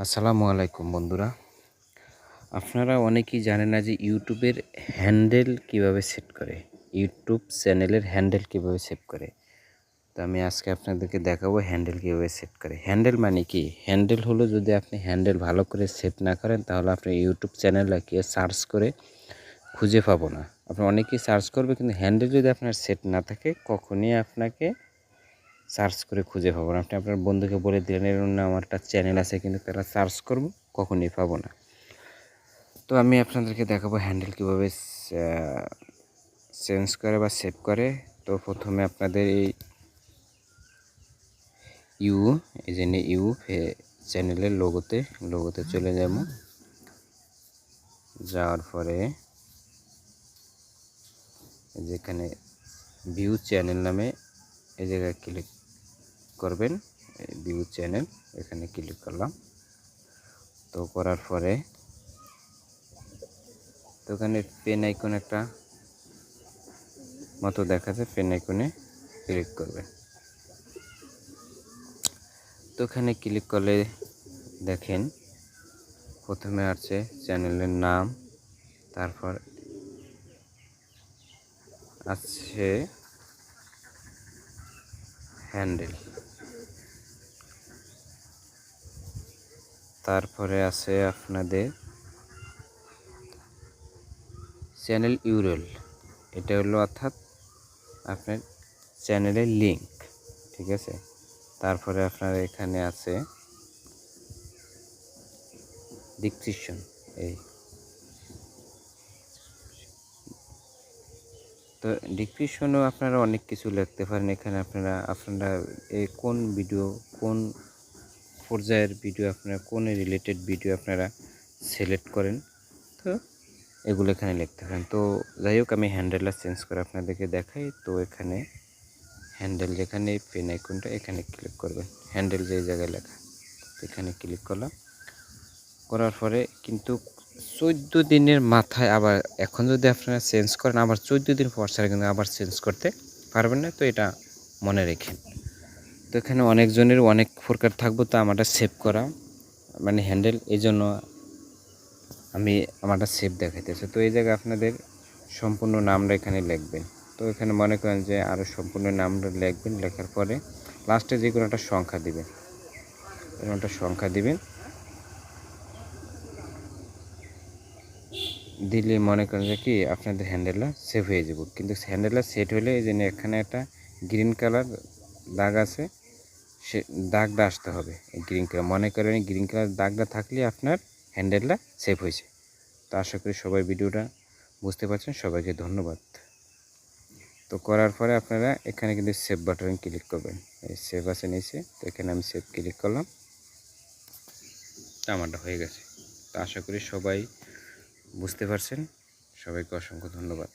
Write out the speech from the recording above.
আসসালামু আলাইকুম বন্ধুরা। আপনারা অনেকেই জানেন না যে ইউটিউবের হ্যান্ডেল কিভাবে সেট করে, ইউটিউব চ্যানেলের হ্যান্ডেল কিভাবে সেট করে। তো আমি আজকে আপনাদেরকে দেখাবো হ্যান্ডেল কিভাবে সেট করে। হ্যান্ডেল মানে কি? হ্যান্ডেল হলো, যদি আপনি হ্যান্ডেল ভালো করে সেট না করেন তাহলে আপনি ইউটিউব চ্যানেলকে সার্চ করে খুঁজে পাবো না। আপনি অনেকেই সার্চ করবে, কিন্তু হ্যান্ডেল যদি আপনার সেট না থাকে কখনই আপনাকে সার্চ করে খুঁজে পাবো না। আপনি আপনার বন্ধুকে বলে দিলেন এরকম না আমার একটা চ্যানেল আছে, কিন্তু তারা সার্চ করবো কখনই পাবো না। তো আমি আপনাদেরকে দেখাবো হ্যান্ডেল কীভাবে চেঞ্জ করে বা সেভ করে। তো প্রথমে আপনাদের এই এই যে চ্যানেলের লোগোতে চলে যাব। যাওয়ার পরে যেখানে ভিউ চ্যানেল নামে এই জায়গায় ক্লিক করবেন। ভিউ চ্যানেল এখানে ক্লিক করলাম। তো করার পরে তো ওখানে পেন আইকন একটা মতো দেখা যায়, পেন আইকনে ক্লিক করবেন। তো এখানে ক্লিক করলে দেখেন প্রথমে আছে চ্যানেলের নাম, তারপর আছে হ্যান্ডেল, তারপরে আছে আপনাদের চ্যানেল ইউরএল। এটা হলো অর্থাৎ আপনার চ্যানেলের লিঙ্ক, ঠিক আছে। তারপরে আপনার এখানে আছে ডিসক্রিপশন। তো ডিসক্রিপশনেও আপনারা অনেক কিছু লিখতে পারেন। এখানে আপনারা কোন ভিডিও, কোন পর্যায়ের ভিডিও, আপনারা কোন রিলেটেড ভিডিও আপনারা সিলেক্ট করেন, তো এগুলো এখানে লিখতে পারেন। তো যাই হোক, আমি হ্যান্ডেলটা চেঞ্জ করে আপনাদেরকে দেখাই। তো এখানে হ্যান্ডেল যেখানে পেন আইকনটা এখানে ক্লিক করবেন, হ্যান্ডেল যে জায়গায় লেখা, তো এখানে ক্লিক করলাম। করার পরে কিন্তু 14 দিনের মাথায় আবার, এখন যদি আপনারা চেঞ্জ করেন আবার 14 দিন পর ছাড়া কিন্তু আবার চেঞ্জ করতে পারবেন না। তো এটা মনে রেখেন। তো এখানে অনেকজনের অনেক প্রকার থাকবো, তো আমারটা সেভ করা মানে হ্যান্ডেল, এই জন্য আমি আমারটা সেভ দেখাইতেছে। তো এই জায়গায় আপনাদের সম্পূর্ণ নামটা এখানে লিখবেন। তো এখানে মনে করেন যে আরও সম্পূর্ণ নামটা লিখবেন। লেখার পরে লাস্টে যে কোনো একটা সংখ্যা দিবেন, দিলে মনে করেন যে কি আপনাদের হ্যান্ডেলটা সেভ হয়ে যাব। কিন্তু হ্যান্ডেলটা সেট হলে এই যে এখানে একটা গ্রিন কালার দাগ আছে, সে দাগটা আসতে হবে। গ্রিন কালার মনে করেন, গ্রিন কালার দাগটা থাকলে আপনার হ্যান্ডেলটা সেভ হয়েছে। তো আশা করি সবাই ভিডিওটা বুঝতে পারছেন। সবাইকে ধন্যবাদ। তো করার পরে আপনারা এখানে কিন্তু সেভ বাটনে ক্লিক করবেন। এই সেভ আছে নিচে, তো এখানে আমি সেভ ক্লিক করলাম। তো আমারটা হয়ে গেছে। তো আশা করি সবাই বুঝতে পারছেন। সবাইকে অসংখ্য ধন্যবাদ।